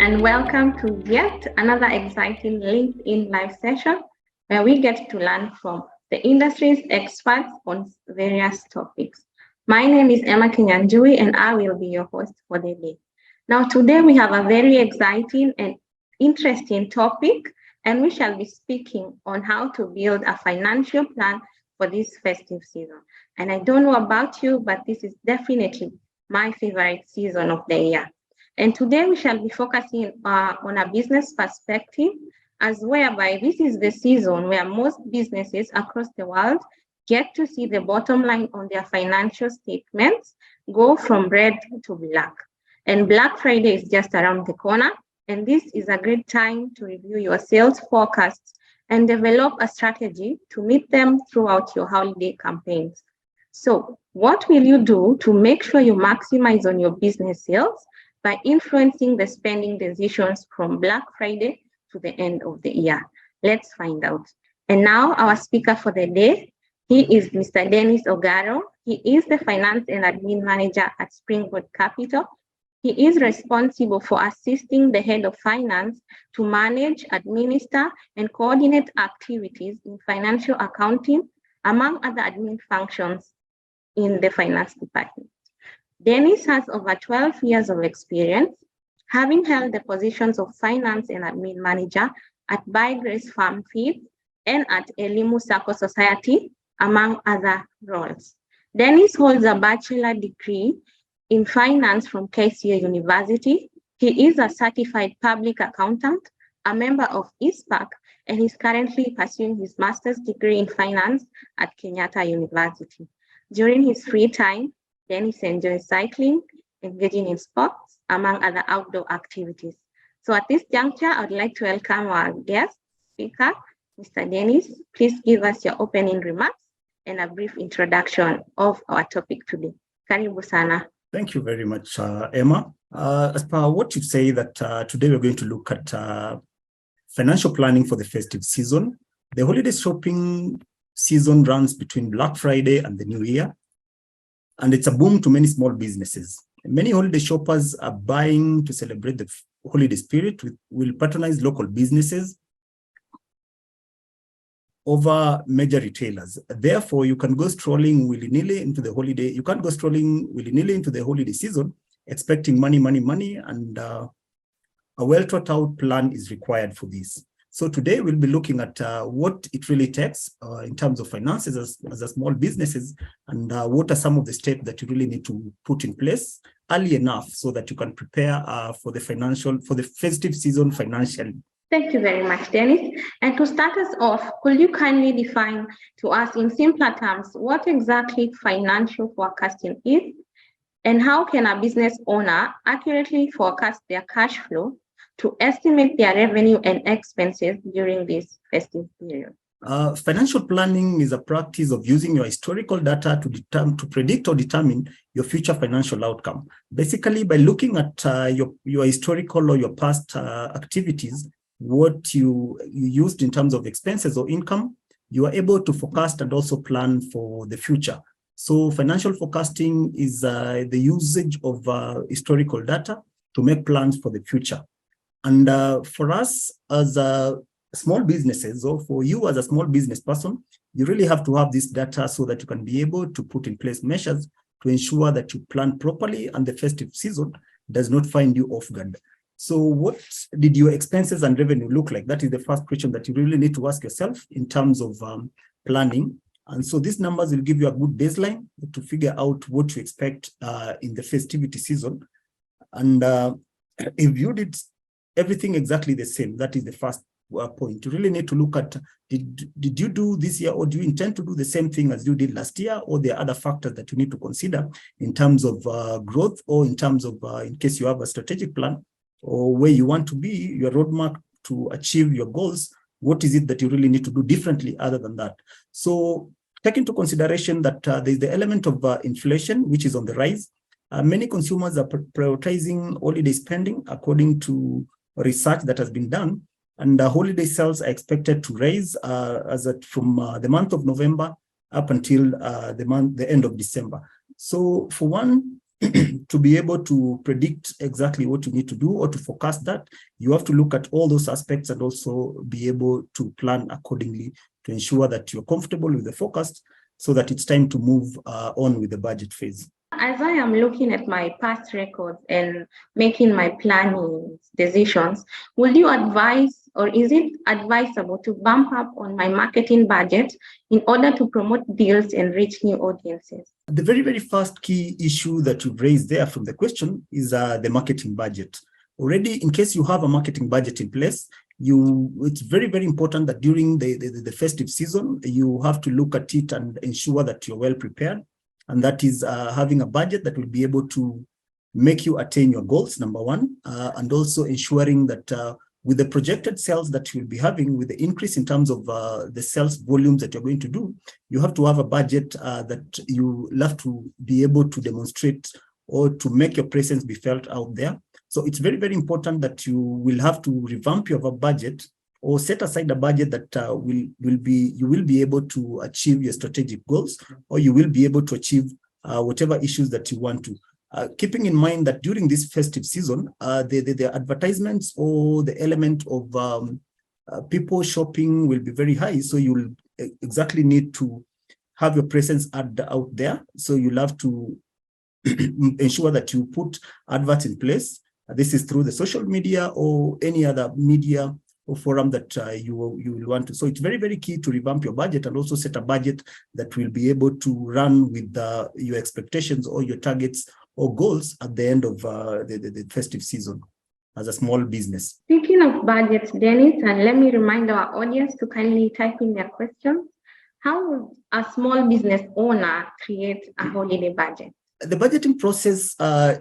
and welcome to yet another exciting LinkedIn live session where we get to learn from the industry's experts on various topics. My name is Emma Kinyanjui and I will be your host for the day. Now, today we have a very exciting and interesting topic, and we shall be speaking on how to build a financial plan for this festive season. And I don't know about you, but this is definitely my favorite season of the year. And today we shall be focusing on a business perspective, as whereby this is the season where most businesses across the world get to see the bottom line on their financial statements go from red to black. And Black Friday is just around the corner, and this is a great time to review your sales forecasts and develop a strategy to meet them throughout your holiday campaigns. So, what will you do to make sure you maximize on your business sales by influencing the spending decisions from Black Friday to the end of the year? Let's find out. And now our speaker for the day, he is Mr. Dennis Ogaro. He is the Finance and Admin Manager at Springboard Capital. He is responsible for assisting the head of finance to manage, administer, and coordinate activities in financial accounting, among other admin functions in the finance department. Dennis has over 12 years of experience, having held the positions of Finance and Admin Manager at By Grace Farm Feed and at Elimu Sacco Society, among other roles. Dennis holds a bachelor degree in finance from KCA University. He is a certified public accountant, a member of ISPAC, and is currently pursuing his master's degree in finance at Kenyatta University. During his free time, Dennis enjoys cycling, engaging in sports, among other outdoor activities. So at this juncture, I would like to welcome our guest speaker, Mr. Dennis. Please give us your opening remarks and a brief introduction of our topic today. Karibu sana. Thank you very much, Emma. As per what you say, that today we're going to look at financial planning for the festive season. The holiday shopping season runs between Black Friday and the New Year, and it's a boom to many small businesses. Many holiday shoppers are buying to celebrate the holiday spirit, will patronize local businesses over major retailers. Therefore, you can go strolling willy-nilly into the holiday. You can't go strolling willy-nilly into the holiday season expecting money, and a well-thought-out plan is required for this. So today we'll be looking at what it really takes in terms of finances as a small businesses, and what are some of the steps that you really need to put in place early enough so that you can prepare for the festive season financially. Thank you very much, Dennis. And to start us off, could you kindly define to us in simpler terms what exactly financial forecasting is, and how can a business owner accurately forecast their cash flow to estimate their revenue and expenses during this festive period? Financial planning is a practice of using your historical data to predict or determine your future financial outcome. Basically, by looking at your historical or your past activities, what you used in terms of expenses or income, you are able to forecast and also plan for the future. So financial forecasting is the usage of historical data to make plans for the future. And for us as small businesses, or for you as a small business person, you really have to have this data so that you can be able to put in place measures to ensure that you plan properly and the festive season does not find you off guard. So what did your expenses and revenue look like? That is the first question that you really need to ask yourself in terms of planning. And so these numbers will give you a good baseline to figure out what to expect in the festivity season. And if you did everything exactly the same, that is the first point. You really need to look at, did you do this year, or do you intend to do the same thing as you did last year, or there are other factors that you need to consider in terms of growth, or in terms of, in case you have a strategic plan, or where you want to be, your roadmap to achieve your goals, what is it that you really need to do differently other than that? So take into consideration that there's the element of inflation, which is on the rise. Many consumers are prioritizing holiday spending according to research that has been done, and holiday sales are expected to rise from the month of November up until the end of December. So for one, to be able to predict exactly what you need to do or to forecast that, you have to look at all those aspects and also be able to plan accordingly to ensure that you're comfortable with the forecast so that it's time to move on with the budget phase. As I am looking at my past records and making my planning decisions, will you advise, or is it advisable to bump up on my marketing budget in order to promote deals and reach new audiences? The very, very first key issue that you've raised there from the question is the marketing budget. Already, in case you have a marketing budget in place, it's very, very important that during the festive season, you have to look at it and ensure that you're well prepared. And that is having a budget that will be able to make you attain your goals, number one, and also ensuring that with the projected sales that you'll be having, with the increase in terms of the sales volumes that you're going to do, you have to have a budget that you have to be able to demonstrate or to make your presence be felt out there. So it's very, very important that you will have to revamp your budget or set aside a budget that you will be able to achieve your strategic goals, or you will be able to achieve whatever issues that you want to. Keeping in mind that during this festive season, the advertisements or the element of people shopping will be very high. So you'll exactly need to have your presence out there. So you'll have to ensure that you put adverts in place. This is through the social media or any other media or forum that you will want to. So it's very, very key to revamp your budget and also set a budget that will be able to run with your expectations or your targets or goals at the end of the festive season as a small business. Speaking of budgets, Dennis, and let me remind our audience to kindly type in their questions. How would a small business owner create a holiday budget? The budgeting process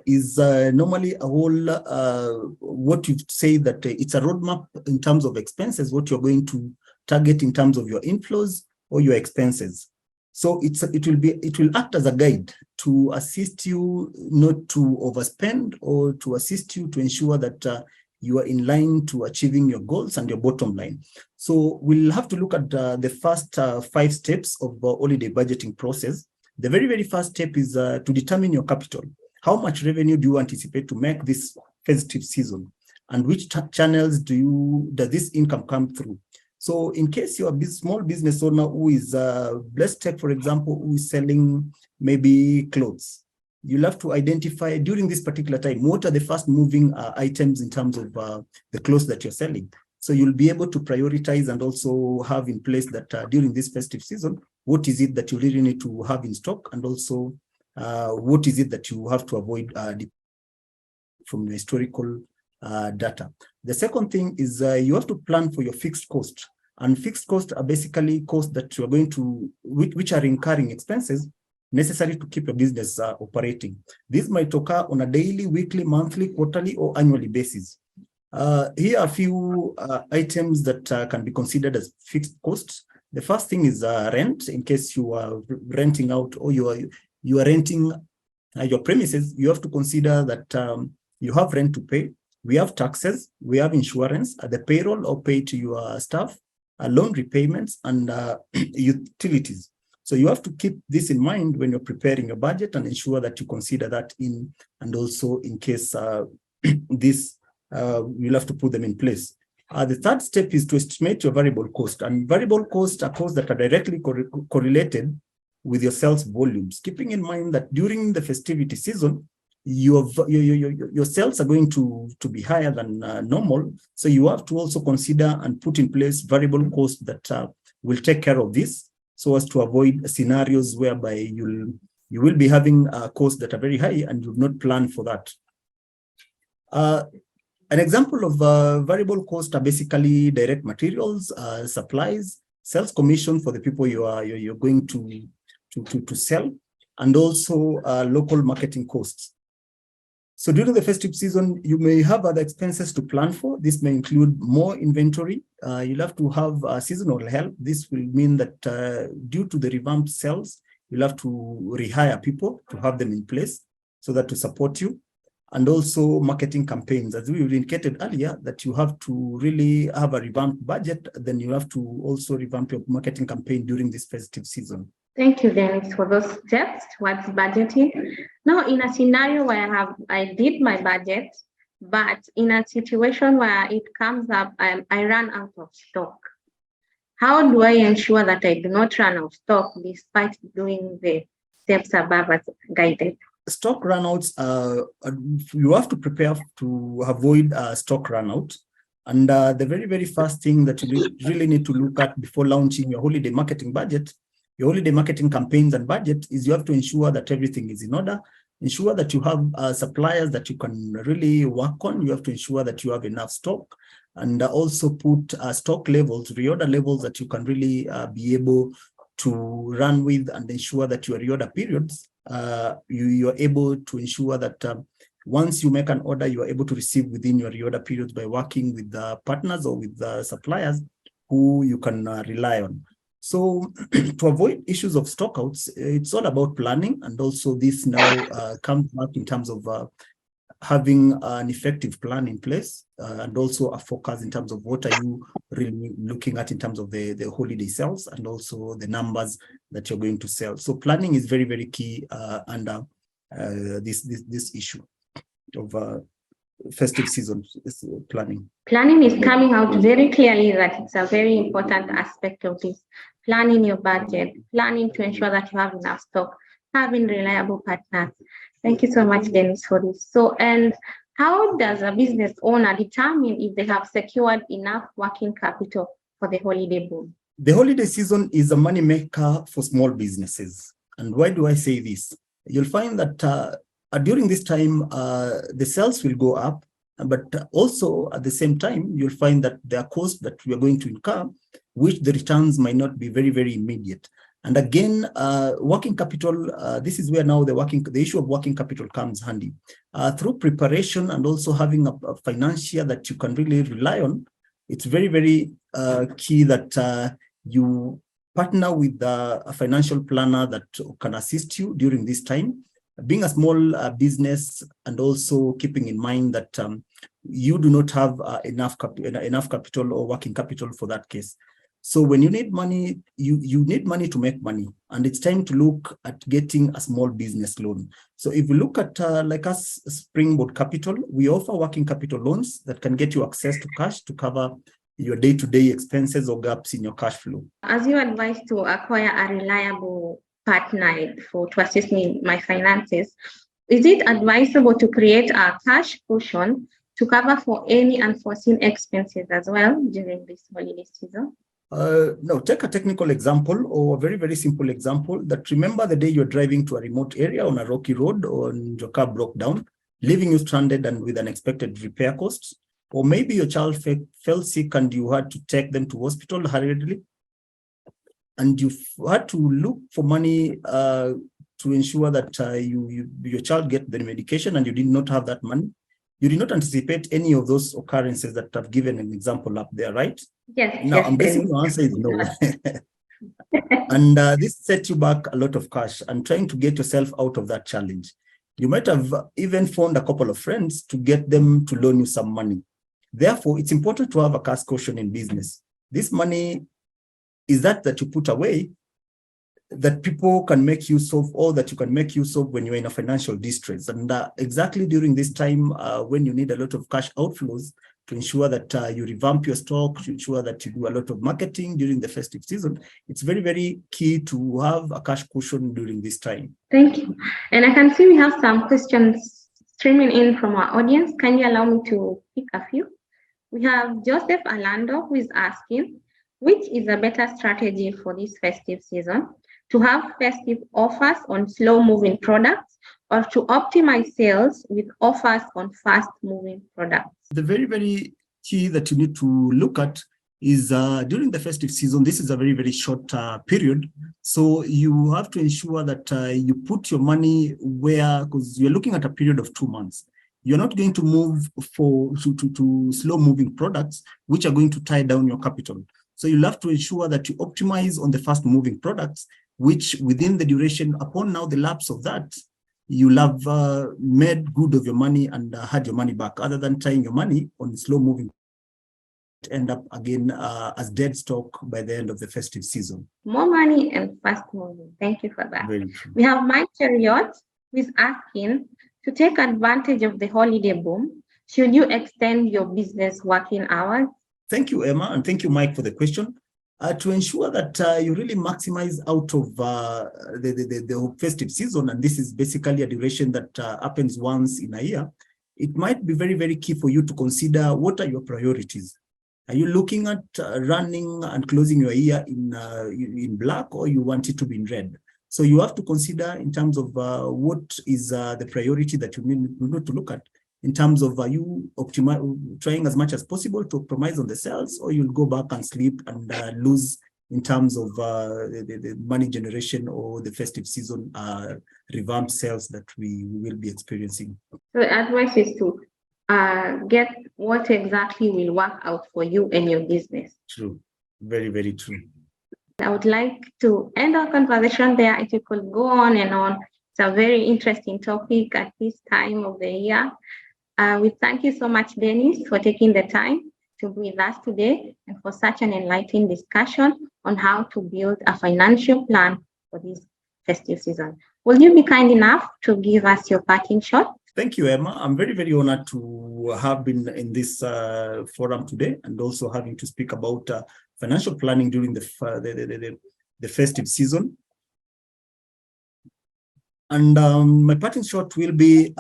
is normally a whole, what you say that it's a roadmap in terms of expenses, what you're going to target in terms of your inflows or your expenses. So it will act as a guide to assist you not to overspend or to assist you to ensure that you are in line to achieving your goals and your bottom line. So we'll have to look at the first 5 steps of the holiday budgeting process. The very, very first step is to determine your capital. How much revenue do you anticipate to make this festive season? And which channels does this income come through? So in case you're a small business owner who is, let's take, for example, who is selling maybe clothes, you'll have to identify during this particular time, what are the fast moving items in terms of the clothes that you're selling. So you'll be able to prioritize and also have in place that during this festive season, what is it that you really need to have in stock, and also what is it that you have to avoid from the historical data. The second thing is you have to plan for your fixed cost. And fixed costs are basically costs that you are going to, which are incurring expenses necessary to keep your business operating. This might occur on a daily, weekly, monthly, quarterly, or annually basis. Here are a few items that can be considered as fixed costs. The first thing is rent. In case you are renting out or you are renting your premises, you have to consider that you have rent to pay. We have taxes, we have insurance, the payroll or pay to your staff, loan repayments, and utilities. So you have to keep this in mind when you're preparing your budget and ensure that you consider that in, and also in case this, you'll have to put them in place. The third step is to estimate your variable cost, and variable costs are costs that are directly correlated with your sales volumes. Keeping in mind that during the festivity season, your sales are going to be higher than normal. So you have to also consider and put in place variable costs that will take care of this, so as to avoid scenarios whereby you will be having costs that are very high and you've not planned for that. An example of variable costs are basically direct materials, supplies, sales commission for the people you're going to sell, and also local marketing costs. So during the festive season, you may have other expenses to plan for. This may include more inventory. You'll have to have seasonal help. This will mean that due to the revamped sales, you'll have to rehire people to have them in place so that to support you. And also marketing campaigns, as we indicated earlier, that you have to really have a revamped budget, then you have to also revamp your marketing campaign during this festive season. Thank you, Dennis, for those steps towards budgeting. Now, in a scenario where I did my budget, but in a situation where it comes up, I run out of stock. How do I ensure that I do not run out of stock despite doing the steps above as guided? Stock runouts, you have to prepare to avoid stock runout. And the very, very first thing that you really need to look at before launching your holiday marketing budget, your holiday marketing campaigns and budget, is you have to ensure that everything is in order. Ensure that you have suppliers that you can really work on. You have to ensure that you have enough stock, and also put stock levels, reorder levels that you can really be able to run with, and ensure that your reorder periods, you're able to ensure that once you make an order, you are able to receive within your reorder periods by working with the partners or with the suppliers who you can rely on. So to avoid issues of stockouts, it's all about planning, and also this now comes back in terms of having an effective plan in place, and also a focus in terms of what are you really looking at in terms of the holiday sales, and also the numbers that you're going to sell. So planning is very, very key under this issue of festive season planning. Planning is coming out very clearly that it's a very important aspect of this. Planning your budget, planning to ensure that you have enough stock, having reliable partners. Thank you so much, Dennis, for this. So, and how does a business owner determine if they have secured enough working capital for the holiday boom? The holiday season is a money maker for small businesses. And why do I say this? You'll find that during this time, the sales will go up, but also at the same time, you'll find that there are costs that we are going to incur, which the returns might not be very, very immediate. And again, working capital, this is where now the issue of working capital comes handy. Through preparation and also having a financier that you can really rely on, it's very, very key that you partner with a financial planner that can assist you during this time. Being a small business, and also keeping in mind that you do not have enough capital or working capital for that case. So when you need money, you need money to make money, and it's time to look at getting a small business loan. So if you look at like us, Springboard Capital, we offer working capital loans that can get you access to cash to cover your day-to-day expenses or gaps in your cash flow. As you advise to acquire a reliable partner to assist me in my finances, is it advisable to create a cash cushion to cover for any unforeseen expenses as well during this holiday season? No, take a technical example or a very, very simple example. That remember the day you're driving to a remote area on a rocky road, or your car broke down, leaving you stranded and with unexpected repair costs. Or maybe your child fell sick and you had to take them to hospital hurriedly, and you had to look for money to ensure that your child get the medication, and you did not have that money. You did not anticipate any of those occurrences that I've given an example up there, right? Yes. Now, yes, I'm guessing your answer is no. And this set you back a lot of cash, and trying to get yourself out of that challenge. You might have even phoned a couple of friends to get them to loan you some money. Therefore, it's important to have a cash cushion in business. This money is that you put away, that people can make use of, or that you can make use of when you're in a financial distress. And exactly during this time, when you need a lot of cash outflows, to ensure that you revamp your stock, to ensure that you do a lot of marketing during the festive season, it's very, very key to have a cash cushion during this time. Thank you. And I can see we have some questions streaming in from our audience. Can you allow me to pick a few? We have Joseph Alando, who is asking, which is a better strategy for this festive season? To have festive offers on slow-moving products, or to optimize sales with offers on fast-moving products? The very, very key that you need to look at is during the festive season, this is a very, very short period. So you have to ensure that you put your money where, because you're looking at a period of 2 months. You're not going to move to slow-moving products, which are going to tie down your capital. So you'll have to ensure that you optimize on the fast-moving products, which within the duration, upon now the lapse of that, you'll have made good of your money and had your money back, other than tying your money on slow-moving end up again as dead stock by the end of the festive season. More money and fast moving. Thank you for that. Very true. We have Mike Cheriot, who is asking, to take advantage of the holiday boom, should you extend your business working hours? Thank you, Emma, and thank you, Mike, for the question. To ensure that you really maximize out of the festive season, and this is basically a duration that happens once in a year, it might be very, very key for you to consider what are your priorities. Are you looking at running and closing your year in black, or you want it to be in red? So you have to consider in terms of what is the priority that you need to look at. In terms of are you trying as much as possible to optimize on the sales, or you'll go back and sleep and lose in terms of the money generation or the festive season revamped sales that we will be experiencing. So the advice is to get what exactly will work out for you and your business. True. Very, very true. I would like to end our conversation there. It could go on and on. It's a very interesting topic at this time of the year. We thank you so much, Dennis, for taking the time to be with us today and for such an enlightening discussion on how to build a financial plan for this festive season. Will you be kind enough to give us your parting shot? Thank you, Emma. I'm very, very honored to have been in this forum today, and also having to speak about financial planning during the festive season. And my parting shot will be,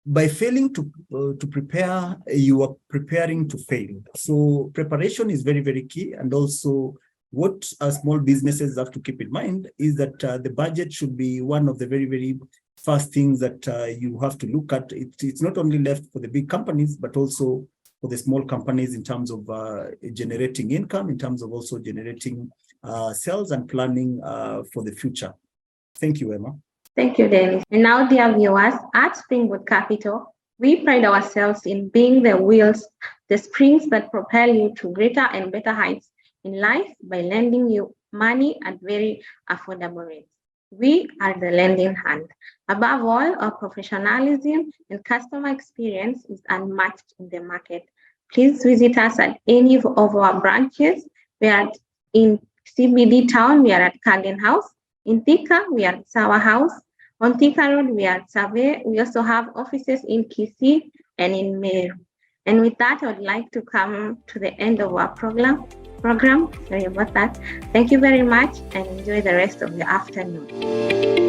by failing to prepare, you are preparing to fail. So preparation is very, very key. And also what small businesses have to keep in mind is that the budget should be one of the very, very first things that you have to look at. It's not only left for the big companies, but also for the small companies in terms of generating income, in terms of also generating sales and planning for the future. Thank you, Emma. Thank you, Dennis. And now, dear viewers, at Springwood Capital, we pride ourselves in being the wheels, the springs that propel you to greater and better heights in life by lending you money at very affordable rates. We are the lending hand. Above all, our professionalism and customer experience is unmatched in the market. Please visit us at any of our branches. We are in CBD town, we are at Kagen House. In Thika, we are at Sawa House. On Thika Road, we are at Survey. We also have offices in Kisii and in Meru. And with that, I would like to come to the end of our program. Sorry about that. Thank you very much and enjoy the rest of your afternoon.